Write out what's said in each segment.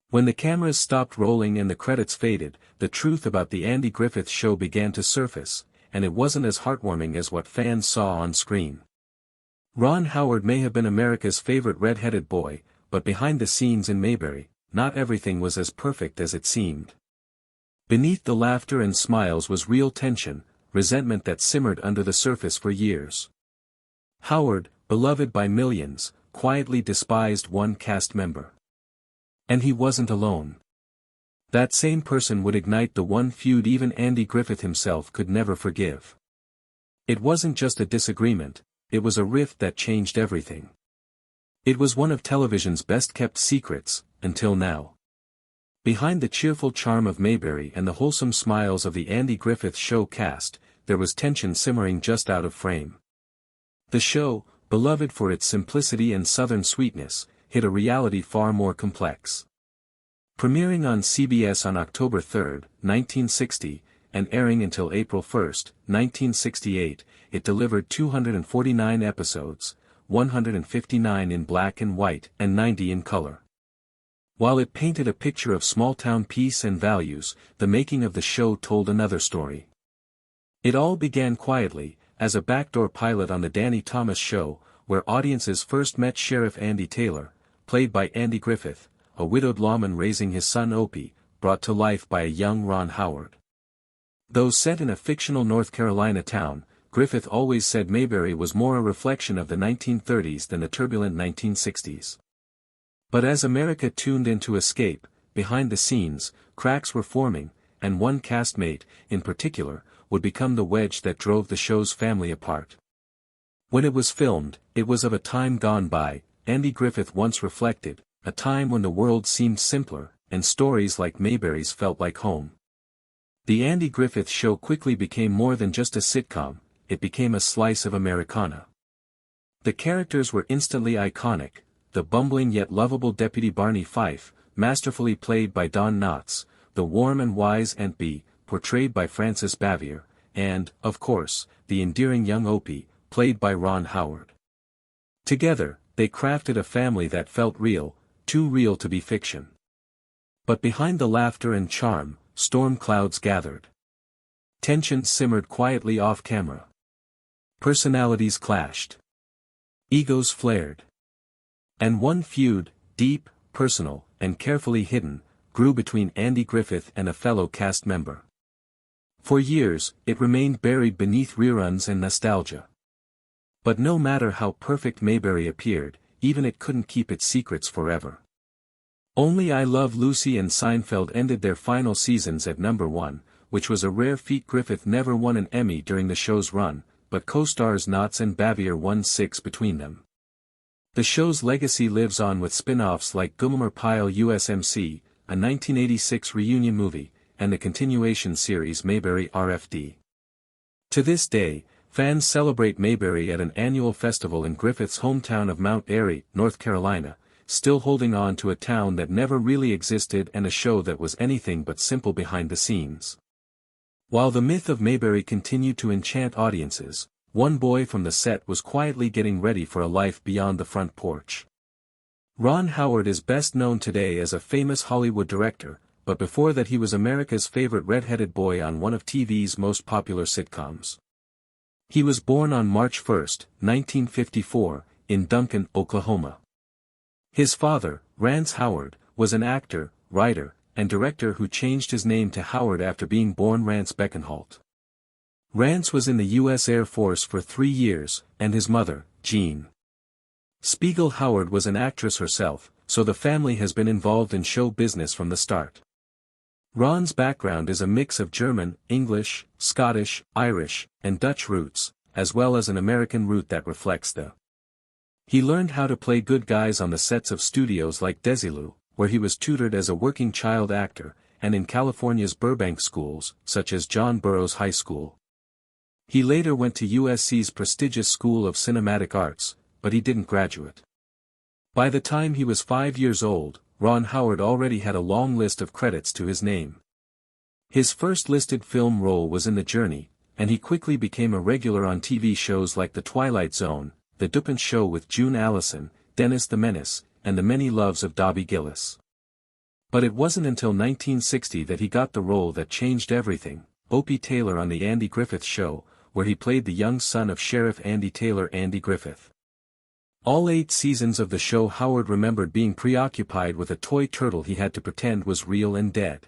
When the cameras stopped rolling and the credits faded, the truth about the Andy Griffith Show began to surface, and it wasn't as heartwarming as what fans saw on screen. Ron Howard may have been America's favorite red-headed boy, but behind the scenes in Mayberry, not everything was as perfect as it seemed. Beneath the laughter and smiles was real tension, resentment that simmered under the surface for years. Howard, beloved by millions, quietly despised one cast member. And he wasn't alone. That same person would ignite the one feud even Andy Griffith himself could never forgive. It wasn't just a disagreement, it was a rift that changed everything. It was one of television's best-kept secrets, until now. Behind the cheerful charm of Mayberry and the wholesome smiles of the Andy Griffith Show cast, there was tension simmering just out of frame. The show, beloved for its simplicity and southern sweetness, hid a reality far more complex. Premiering on CBS on October 3, 1960, and airing until April 1, 1968, it delivered 249 episodes, 159 in black and white and 90 in color. While it painted a picture of small-town peace and values, the making of the show told another story. It all began quietly, as a backdoor pilot on the Danny Thomas Show, where audiences first met Sheriff Andy Taylor, played by Andy Griffith, a widowed lawman raising his son Opie, brought to life by a young Ron Howard. Though set in a fictional North Carolina town, Griffith always said Mayberry was more a reflection of the 1930s than the turbulent 1960s. But as America tuned in to escape, behind the scenes, cracks were forming, and one castmate, in particular, would become the wedge that drove the show's family apart. When it was filmed, it was of a time gone by, Andy Griffith once reflected, a time when the world seemed simpler, and stories like Mayberry's felt like home. The Andy Griffith Show quickly became more than just a sitcom, it became a slice of Americana. The characters were instantly iconic, the bumbling yet lovable Deputy Barney Fife, masterfully played by Don Knotts, the warm and wise Aunt Bee, portrayed by Frances Bavier, and, of course, the endearing young Opie, played by Ron Howard. Together, they crafted a family that felt real, too real to be fiction. But behind the laughter and charm, storm clouds gathered. Tension simmered quietly off camera. Personalities clashed. Egos flared. And one feud, deep, personal, and carefully hidden, grew between Andy Griffith and a fellow cast member. For years, it remained buried beneath reruns and nostalgia. But no matter how perfect Mayberry appeared, even it couldn't keep its secrets forever. Only I Love Lucy and Seinfeld ended their final seasons at number 1, which was a rare feat. Griffith never won an Emmy during the show's run, but co-stars Knotts and Bavier won 6 between them. The show's legacy lives on with spin-offs like Gomer Pyle USMC, a 1986 reunion movie, and the continuation series Mayberry RFD. To this day, fans celebrate Mayberry at an annual festival in Griffith's hometown of Mount Airy, North Carolina, still holding on to a town that never really existed and a show that was anything but simple behind the scenes. While the myth of Mayberry continued to enchant audiences, one boy from the set was quietly getting ready for a life beyond the front porch. Ron Howard is best known today as a famous Hollywood director, but before that he was America's favorite red-headed boy on one of TV's most popular sitcoms. He was born on March 1, 1954, in Duncan, Oklahoma. His father, Rance Howard, was an actor, writer, and director who changed his name to Howard after being born Rance Beckenholt. Rance was in the U.S. Air Force for 3 years, and his mother, Jean Spiegel Howard, was an actress herself, so the family has been involved in show business from the start. Ron's background is a mix of German, English, Scottish, Irish, and Dutch roots, as well as an American root that reflects the. He learned how to play good guys on the sets of studios like Desilu, where he was tutored as a working child actor, and in California's Burbank schools, such as John Burroughs High School. He later went to USC's prestigious School of Cinematic Arts, but he didn't graduate. By the time he was 5 years old, Ron Howard already had a long list of credits to his name. His first listed film role was in The Journey, and he quickly became a regular on TV shows like The Twilight Zone, The Dupin Show with June Allison, Dennis the Menace, and The Many Loves of Dobby Gillis. But it wasn't until 1960 that he got the role that changed everything, Opie Taylor on The Andy Griffith Show, where he played the young son of Sheriff Andy Taylor, Andy Griffith. All 8 seasons of the show, Howard remembered being preoccupied with a toy turtle he had to pretend was real and dead.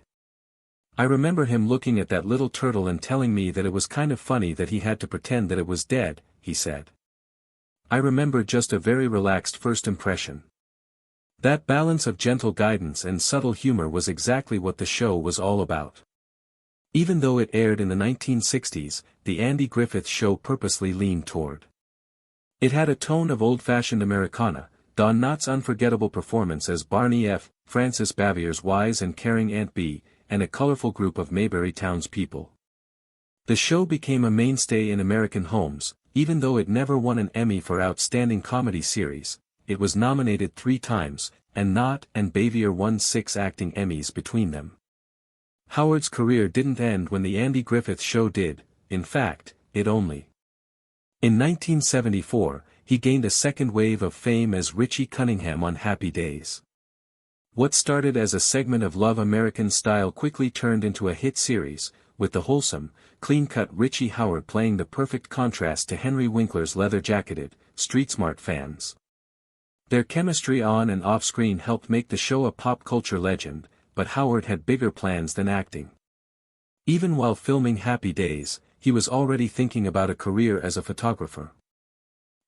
"I remember him looking at that little turtle and telling me that it was kind of funny that he had to pretend that it was dead," he said. "I remember just a very relaxed first impression. That balance of gentle guidance and subtle humor was exactly what the show was all about." Even though it aired in the 1960s, The Andy Griffith Show purposely leaned toward. It had a tone of old-fashioned Americana, Don Knotts' unforgettable performance as Barney F., Frances Bavier's wise and caring Aunt Bee, and a colorful group of Mayberry townspeople. The show became a mainstay in American homes, even though it never won an Emmy for Outstanding Comedy Series. It was nominated 3 times, and Knott and Bavier won 6 acting Emmys between them. Howard's career didn't end when The Andy Griffith Show did. In fact, it only. In 1974, he gained a second wave of fame as Richie Cunningham on Happy Days. What started as a segment of Love American Style quickly turned into a hit series, with the wholesome, clean-cut Richie Howard playing the perfect contrast to Henry Winkler's leather-jacketed, street-smart fans. Their chemistry on and off-screen helped make the show a pop culture legend, but Howard had bigger plans than acting. Even while filming Happy Days, he was already thinking about a career as a photographer.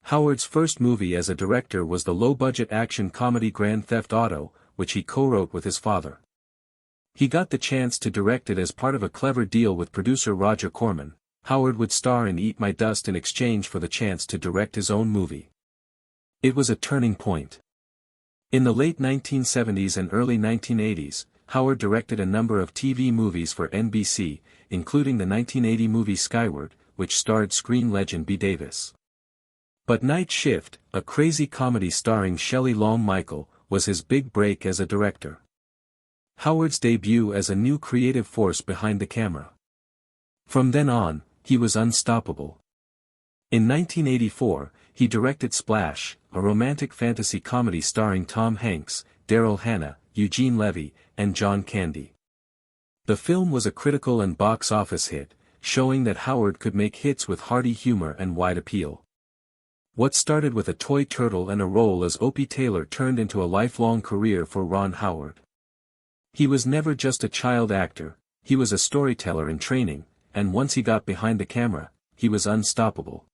Howard's first movie as a director was the low-budget action comedy Grand Theft Auto, which he co-wrote with his father. He got the chance to direct it as part of a clever deal with producer Roger Corman. Howard would star in Eat My Dust in exchange for the chance to direct his own movie. It was a turning point. In the late 1970s and early 1980s, Howard directed a number of TV movies for NBC, including the 1980 movie Skyward, which starred screen legend Bette Davis. But Night Shift, a crazy comedy starring Shelley Long Michael, was his big break as a director. Howard's debut as a new creative force behind the camera. From then on, he was unstoppable. In 1984, he directed Splash, a romantic fantasy comedy starring Tom Hanks, Daryl Hannah, Eugene Levy, and John Candy. The film was a critical and box office hit, showing that Howard could make hits with hearty humor and wide appeal. What started with a toy turtle and a role as Opie Taylor turned into a lifelong career for Ron Howard. He was never just a child actor, he was a storyteller in training, and once he got behind the camera, he was unstoppable.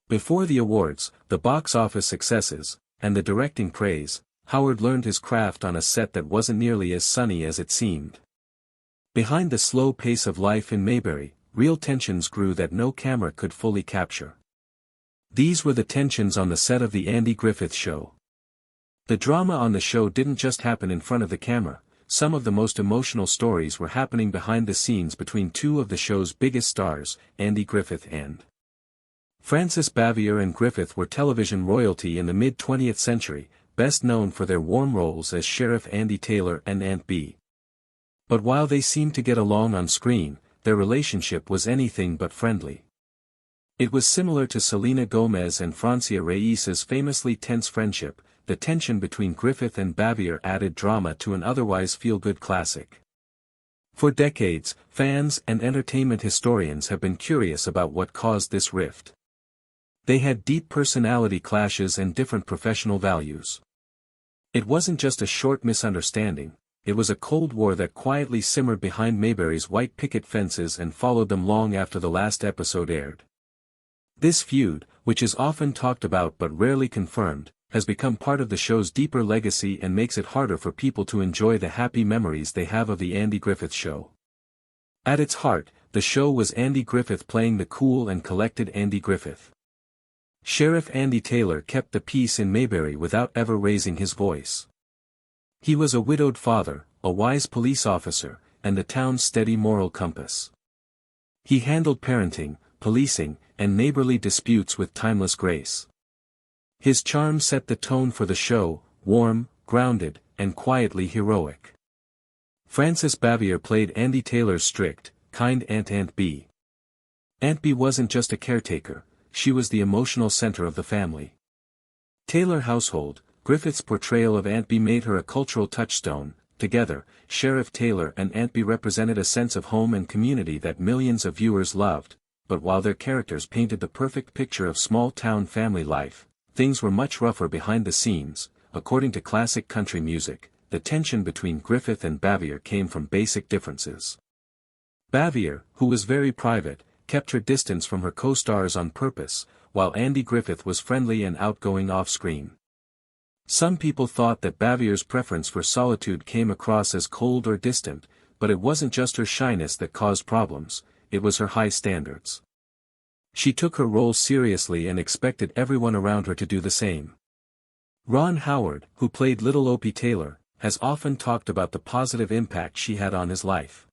Before the awards, the box office successes, and the directing praise, Howard learned his craft on a set that wasn't nearly as sunny as it seemed. Behind the slow pace of life in Mayberry, real tensions grew that no camera could fully capture. These were the tensions on the set of The Andy Griffith Show. The drama on the show didn't just happen in front of the camera, some of the most emotional stories were happening behind the scenes between 2 of the show's biggest stars, Andy Griffith and Frances Bavier. And Griffith were television royalty in the mid-20th century, best known for their warm roles as Sheriff Andy Taylor and Aunt Bee. But while they seemed to get along on screen, their relationship was anything but friendly. It was similar to Selena Gomez and Francia Raíz's famously tense friendship. The tension between Griffith and Bavier added drama to an otherwise feel-good classic. For decades, fans and entertainment historians have been curious about what caused this rift. They had deep personality clashes and different professional values. It wasn't just a short misunderstanding, it was a Cold War that quietly simmered behind Mayberry's white picket fences and followed them long after the last episode aired. This feud, which is often talked about but rarely confirmed, has become part of the show's deeper legacy and makes it harder for people to enjoy the happy memories they have of The Andy Griffith Show. At its heart, the show was Andy Griffith playing the cool and collected Andy Griffith. Sheriff Andy Taylor kept the peace in Mayberry without ever raising his voice. He was a widowed father, a wise police officer, and the town's steady moral compass. He handled parenting, policing, and neighborly disputes with timeless grace. His charm set the tone for the show, warm, grounded, and quietly heroic. Frances Bavier played Andy Taylor's strict, kind Aunt Bee. Aunt Bee wasn't just a caretaker, she was the emotional center of the family. Taylor household, Griffith's portrayal of Aunt Bee made her a cultural touchstone, Together, Sheriff Taylor and Aunt Bee represented a sense of home and community that millions of viewers loved, but while their characters painted the perfect picture of small-town family life, things were much rougher behind the scenes. According to classic country music, the tension between Griffith and Bavier came from basic differences. Bavier, who was very private, kept her distance from her co-stars on purpose, while Andy Griffith was friendly and outgoing off-screen. Some people thought that Bavier's preference for solitude came across as cold or distant, but it wasn't just her shyness that caused problems, it was her high standards. She took her role seriously and expected everyone around her to do the same. Ron Howard, who played Little Opie Taylor, has often talked about the positive impact she had on his life.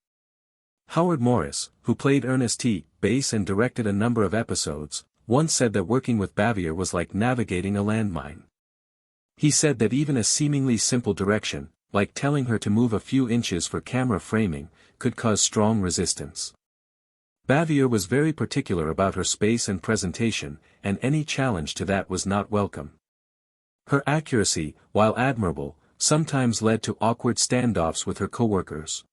Howard Morris, who played Ernest T. Bass and directed a number of episodes, once said that working with Bavier was like navigating a landmine. He said that even a seemingly simple direction, like telling her to move a few inches for camera framing, could cause strong resistance. Bavier was very particular about her space and presentation, and any challenge to that was not welcome. Her accuracy, while admirable, sometimes led to awkward standoffs with her coworkers.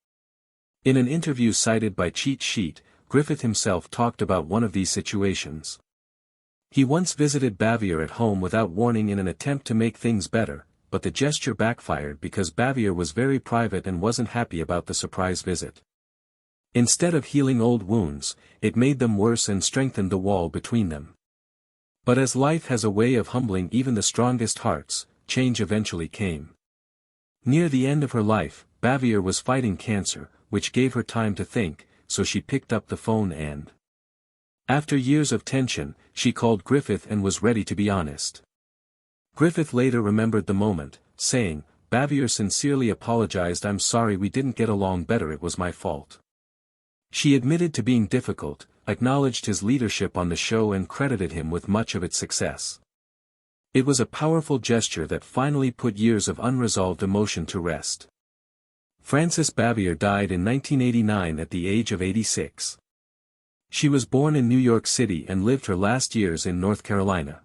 In an interview cited by Cheat Sheet, Griffith himself talked about one of these situations. He once visited Bavier at home without warning in an attempt to make things better, but the gesture backfired because Bavier was very private and wasn't happy about the surprise visit. Instead of healing old wounds, it made them worse and strengthened the wall between them. But as life has a way of humbling even the strongest hearts, change eventually came. Near the end of her life, Bavier was fighting cancer, which gave her time to think, so she picked up the phone and, after years of tension, she called Griffith and was ready to be honest. Griffith later remembered the moment, saying, "Bavier sincerely apologized. I'm sorry we didn't get along better, it was my fault." She admitted to being difficult, acknowledged his leadership on the show and credited him with much of its success. It was a powerful gesture that finally put years of unresolved emotion to rest. Frances Bavier died in 1989 at the age of 86. She was born in New York City and lived her last years in North Carolina.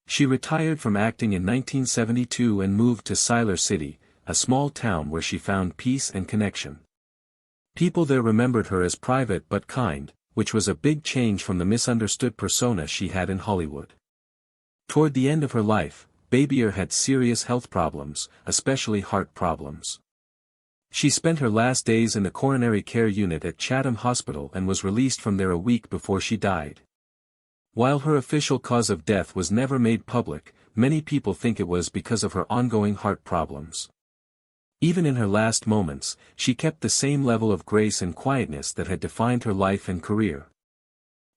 She retired from acting in 1972 and moved to Siler City, a small town where she found peace and connection. People there remembered her as private but kind, which was a big change from the misunderstood persona she had in Hollywood. Toward the end of her life, Bavier had serious health problems, especially heart problems. She spent her last days in the coronary care unit at Chatham Hospital and was released from there a week before she died. While her official cause of death was never made public, many people think it was because of her ongoing heart problems. Even in her last moments, she kept the same level of grace and quietness that had defined her life and career.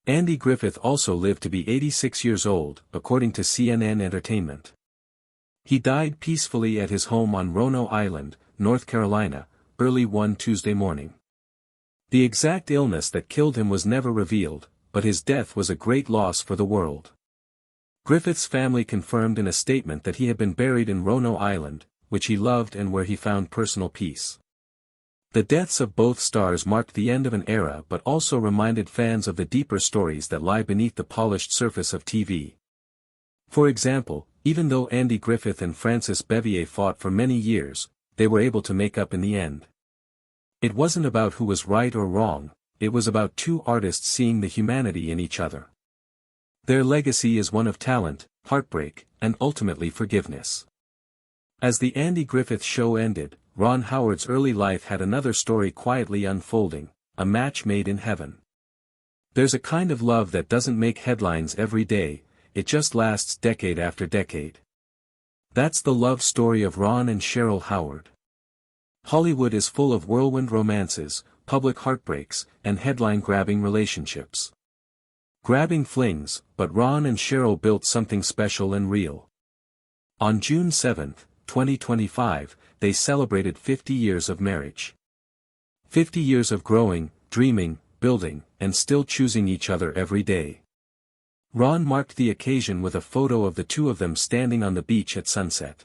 Andy Griffith also lived to be 86 years old, according to CNN Entertainment. He died peacefully at his home on Roanoke Island, North Carolina, early one Tuesday morning. The exact illness that killed him was never revealed, but his death was a great loss for the world. Griffith's family confirmed in a statement that he had been buried in Roanoke Island, which he loved and where he found personal peace. The deaths of both stars marked the end of an era but also reminded fans of the deeper stories that lie beneath the polished surface of TV. For example, even though Andy Griffith and Frances Bavier fought for many years, they were able to make up in the end. It wasn't about who was right or wrong, it was about two artists seeing the humanity in each other. Their legacy is one of talent, heartbreak, and ultimately forgiveness. As the Andy Griffith Show ended, Ron Howard's early life had another story quietly unfolding, a match made in heaven. There's a kind of love that doesn't make headlines every day, it just lasts decade after decade. That's the love story of Ron and Cheryl Howard. Hollywood is full of whirlwind romances, public heartbreaks, and headline-grabbing relationships. Grabbing flings, but Ron and Cheryl built something special and real. On June 7, 2025, they celebrated 50 years of marriage. 50 years of growing, dreaming, building, and still choosing each other every day. Ron marked the occasion with a photo of the two of them standing on the beach at sunset.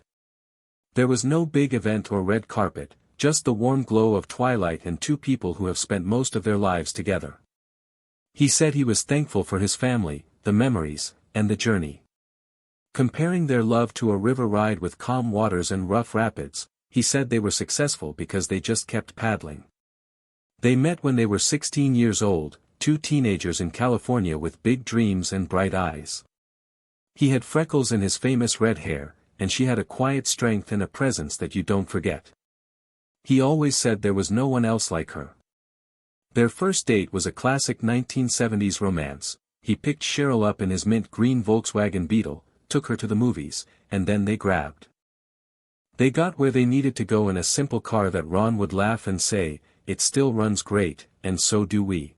There was no big event or red carpet, just the warm glow of twilight and two people who have spent most of their lives together. He said he was thankful for his family, the memories, and the journey. Comparing their love to a river ride with calm waters and rough rapids, He said they were successful because they just kept paddling. They met when they were 16 years old, two teenagers in California with big dreams and bright eyes. He had freckles in his famous red hair, and she had a quiet strength and a presence that you don't forget. He always said there was no one else like her. Their first date was a classic 1970s romance. He picked Cheryl up in his mint green Volkswagen Beetle, took her to the movies, and then they grabbed. They got where they needed to go in a simple car that Ron would laugh and say, "It still runs great, and so do we."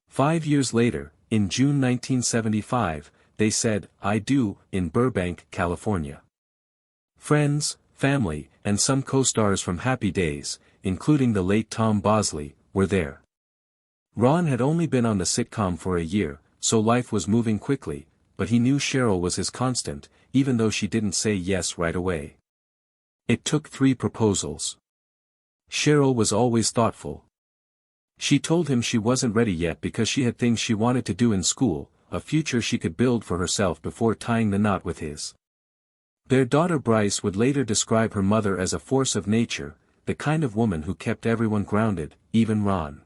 5 years later, in June 1975, they said, "I do," in Burbank, California. Friends, family, and some co-stars from Happy Days, including the late Tom Bosley, were there. Ron had only been on the sitcom for a year, so life was moving quickly, but he knew Cheryl was his constant, even though she didn't say yes right away. It took 3 proposals. Cheryl was always thoughtful. She told him she wasn't ready yet because she had things she wanted to do in school, a future she could build for herself before tying the knot with his. Their daughter Bryce would later describe her mother as a force of nature, the kind of woman who kept everyone grounded, even Ron.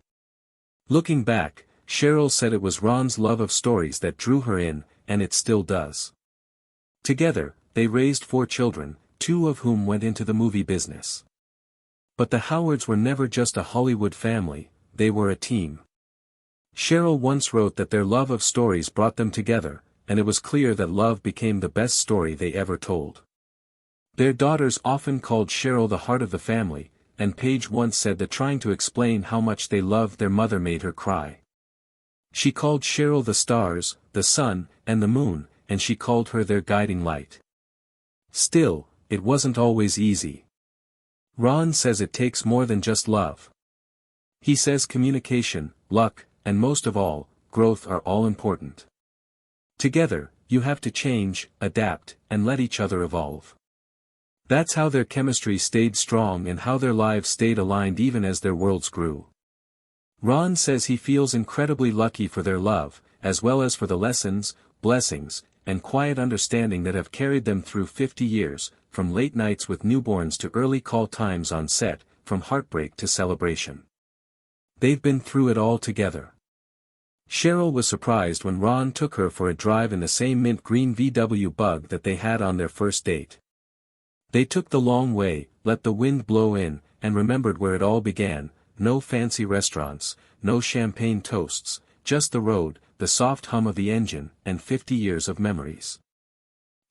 Looking back, Cheryl said it was Ron's love of stories that drew her in, and it still does. Together, they raised 4 children, 2 of whom went into the movie business. But the Howards were never just a Hollywood family, they were a team. Cheryl once wrote that their love of stories brought them together, and it was clear that love became the best story they ever told. Their daughters often called Cheryl the heart of the family, and Paige once said that trying to explain how much they loved their mother made her cry. She called Cheryl the stars, the sun, and the moon, and she called her their guiding light. Still, it wasn't always easy. Ron says it takes more than just love. He says communication, luck, and most of all, growth are all important. Together, you have to change, adapt, and let each other evolve. That's how their chemistry stayed strong and how their lives stayed aligned even as their worlds grew. Ron says he feels incredibly lucky for their love, as well as for the lessons, blessings, and quiet understanding that have carried them through 50 years, from late nights with newborns to early call times on set, from heartbreak to celebration. They've been through it all together. Cheryl was surprised when Ron took her for a drive in the same mint green VW Bug that they had on their first date. They took the long way, let the wind blow in, and remembered where it all began: no fancy restaurants, no champagne toasts, just the road, the soft hum of the engine, and 50 years of memories.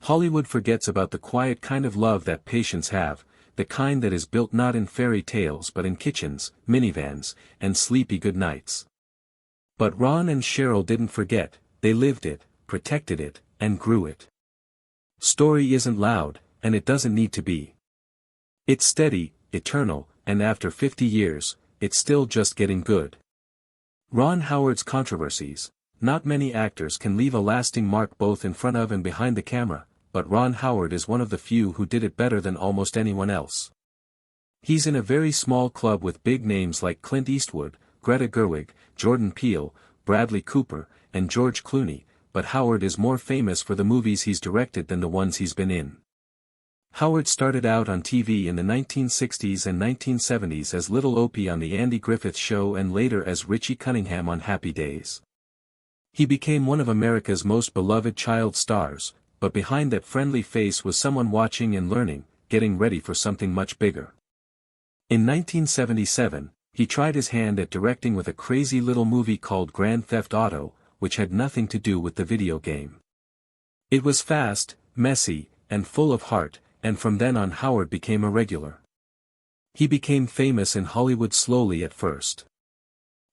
Hollywood forgets about the quiet kind of love that patients have, the kind that is built not in fairy tales but in kitchens, minivans, and sleepy good nights. But Ron and Cheryl didn't forget, they lived it, protected it, and grew it. Story isn't loud, and it doesn't need to be. It's steady, eternal, and after 50 years, it's still just getting good. Ron Howard's controversies. Not many actors can leave a lasting mark both in front of and behind the camera, but Ron Howard is one of the few who did it better than almost anyone else. He's in a very small club with big names like Clint Eastwood, Greta Gerwig, Jordan Peele, Bradley Cooper, and George Clooney, but Howard is more famous for the movies he's directed than the ones he's been in. Howard started out on TV in the 1960s and 1970s as Little Opie on The Andy Griffith Show and later as Richie Cunningham on Happy Days. He became one of America's most beloved child stars, but behind that friendly face was someone watching and learning, getting ready for something much bigger. In 1977, he tried his hand at directing with a crazy little movie called Grand Theft Auto, which had nothing to do with the video game. It was fast, messy, and full of heart, and from then on Howard became a regular. He became famous in Hollywood slowly at first.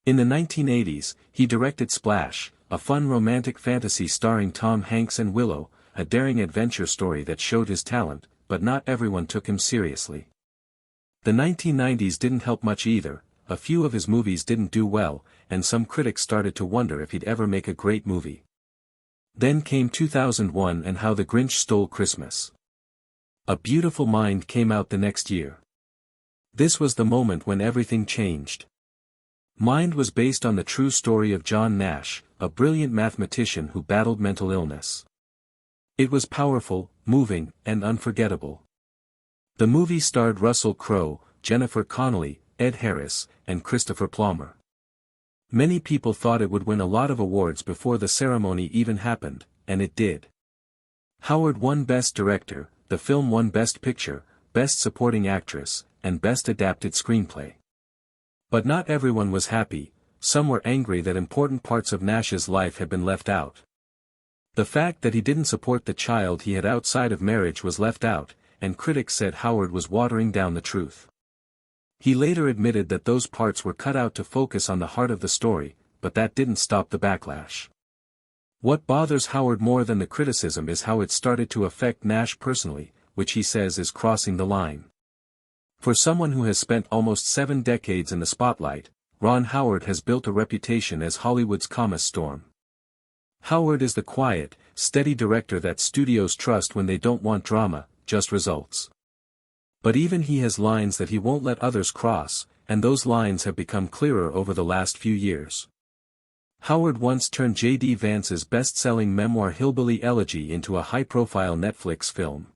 In the 1980s, he directed Splash, a fun romantic fantasy starring Tom Hanks and Willow, a daring adventure story that showed his talent, but not everyone took him seriously. The 1990s didn't help much either. A few of his movies didn't do well, and some critics started to wonder if he'd ever make a great movie. Then came 2001 and How the Grinch Stole Christmas. A Beautiful Mind came out the next year. This was the moment when everything changed. Mind was based on the true story of John Nash, a brilliant mathematician who battled mental illness. It was powerful, moving, and unforgettable. The movie starred Russell Crowe, Jennifer Connelly, Ed Harris, and Christopher Plummer. Many people thought it would win a lot of awards before the ceremony even happened, and it did. Howard won Best Director, the film won Best Picture, Best Supporting Actress, and Best Adapted Screenplay. But not everyone was happy. Some were angry that important parts of Nash's life had been left out. The fact that he didn't support the child he had outside of marriage was left out, and critics said Howard was watering down the truth. He later admitted that those parts were cut out to focus on the heart of the story, but that didn't stop the backlash. What bothers Howard more than the criticism is how it started to affect Nash personally, which he says is crossing the line. For someone who has spent almost 7 decades in the spotlight, Ron Howard has built a reputation as Hollywood's calmest storm. Howard is the quiet, steady director that studios trust when they don't want drama, just results. But even he has lines that he won't let others cross, and those lines have become clearer over the last few years. Howard once turned J.D. Vance's best-selling memoir Hillbilly Elegy into a high-profile Netflix film.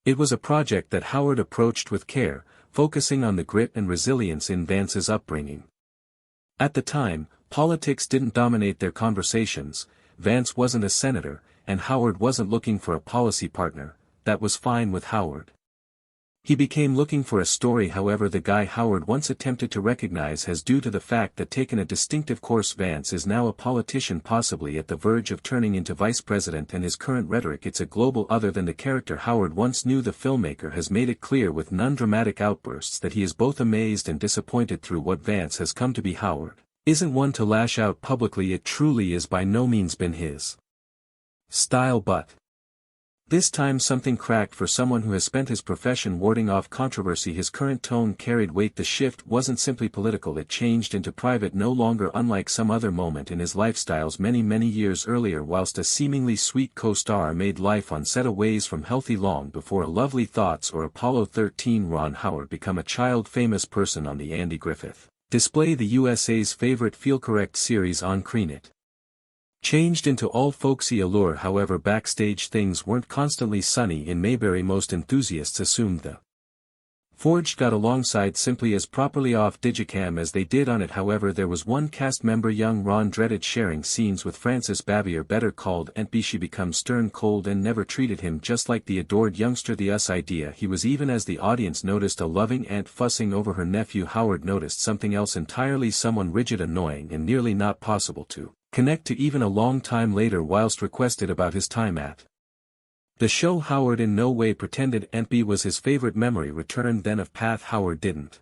It was a project that Howard approached with care, focusing on the grit and resilience in Vance's upbringing. At the time, politics didn't dominate their conversations. Vance wasn't a senator, and Howard wasn't looking for a policy partner. That was fine with Howard. He became looking for a story. However, the guy Howard once attempted to recognize has due to the fact that taken a distinctive course. Vance is now a politician, possibly at the verge of turning into vice president, and his current rhetoric it's a global other than the character Howard once knew. The filmmaker has made it clear with non-dramatic outbursts that he is both amazed and disappointed through what Vance has come to be. Howard isn't one to lash out publicly. It truly is by no means been his style, but this time something cracked for someone who has spent his profession warding off controversy. His current tone carried weight. The shift wasn't simply political, it changed into private, no longer unlike some other moment in his lifestyles many years earlier. Whilst a seemingly sweet co-star made life on set a ways from healthy long before Lovely Thoughts or Apollo 13, Ron Howard became a child-famous person on the Andy Griffith Display, the USA's favorite feel-correct series on Creenet. Changed into all folksy allure. However, backstage things weren't constantly sunny in Mayberry. Most enthusiasts assumed the Forged got alongside simply as properly off Digicam as they did on it. However, there was one cast member young Ron dreaded sharing scenes with. Frances Bavier, better called Aunt B. She becomes stern cold and never treated him just like the adored youngster the us idea he was, even as the audience noticed a loving aunt fussing over her nephew. Howard noticed something else entirely, someone rigid, annoying, and nearly not possible to connect to even a long time later. Whilst requested about his time at the show, Howard in no way pretended Aunt B was his favorite memory returned then of Path. Howard didn't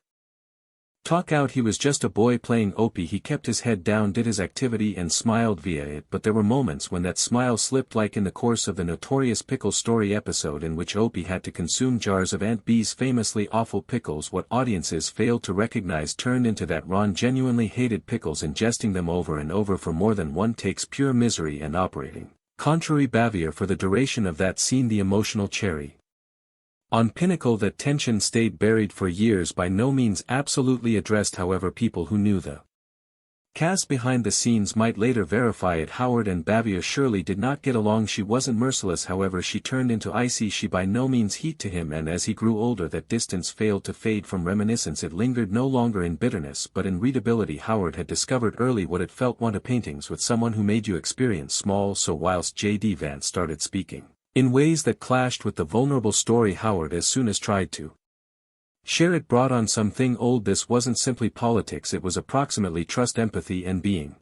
talk out, he was just a boy playing Opie. He kept his head down, did his activity and smiled via it, but there were moments when that smile slipped, like in the course of the Notorious Pickle Story episode in which Opie had to consume jars of Aunt B's famously awful pickles. What audiences failed to recognize turned into that Ron genuinely hated pickles, ingesting them over and over for more than one takes, pure misery and operating contrary Bavier for the duration of that scene, the emotional cherry on pinnacle. That tension stayed buried for years, by no means absolutely addressed. However, people who knew the cast behind the scenes might later verify it. Howard and Bavier surely did not get along. She wasn't merciless, however she turned into icy. She by no means heat to him, and as he grew older that distance failed to fade from reminiscence. It lingered no longer in bitterness but in readability. Howard had discovered early what it felt want to paintings with someone who made you experience small. So whilst J.D. Vance started speaking in ways that clashed with the vulnerable story Howard as soon as tried to share it brought on something old. This wasn't simply politics, it was approximately trust, empathy, and being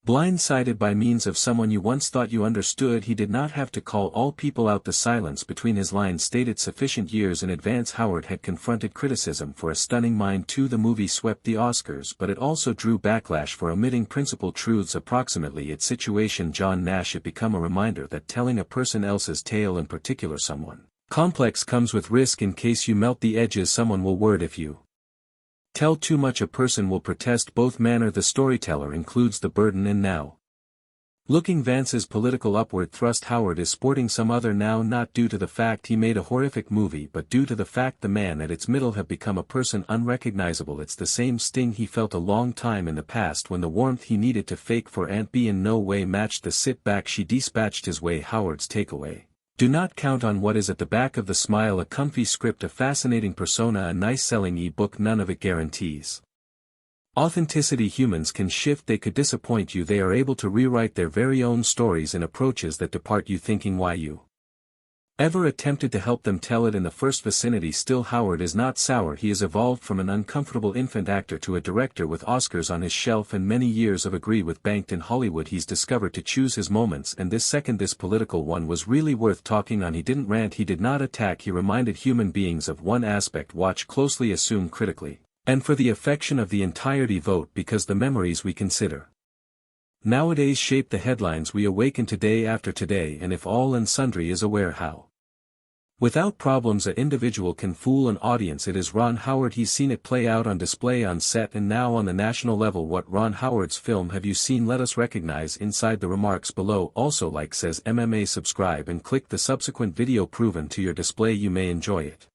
blindsided by means of someone you once thought you understood. He did not have to call all people out. The silence between his lines stated sufficient. Years in advance Howard had confronted criticism for A Stunning Mind 2. The movie swept the Oscars, but it also drew backlash for omitting principal truths. Approximately its situation John Nash. It become a reminder that telling a person else's tale, in particular someone complex, comes with risk. In case you melt the edges, someone will word if you tell too much, a person will protest. Both manner the storyteller includes the burden. And now looking Vance's political upward thrust, Howard is sporting some other now, not due to the fact he made a horrific movie but due to the fact the man at its middle have become a person unrecognizable. It's the same sting he felt a long time in the past when the warmth he needed to fake for Aunt B in no way matched the sit back she dispatched his way. Howard's takeaway Do not count on what is at the back of the smile, a comfy script, a fascinating persona, a nice selling e-book. None of it guarantees authenticity. Humans can shift, they could disappoint you, they are able to rewrite their very own stories in approaches that depart you thinking why you ever attempted to help them tell it in the first vicinity. Still, Howard is not sour. He has evolved from an uncomfortable infant actor to a director with Oscars on his shelf and many years of agree with banked in Hollywood. He's discovered to choose his moments, and this political one was really worth talking on. He didn't rant, he did not attack, he reminded human beings of one aspect: watch closely, assume critically, and for the affection of the entirety vote, because the memories we consider nowadays shape the headlines we awaken today after today. And if all and sundry is aware how without problems an individual can fool an audience, it is Ron Howard. He's seen it play out on display on set and now on the national level. What Ron Howard's film have you seen? Let us recognize inside the remarks below. Also, like says MMA, subscribe and click the subsequent video proven to your display. You may enjoy it.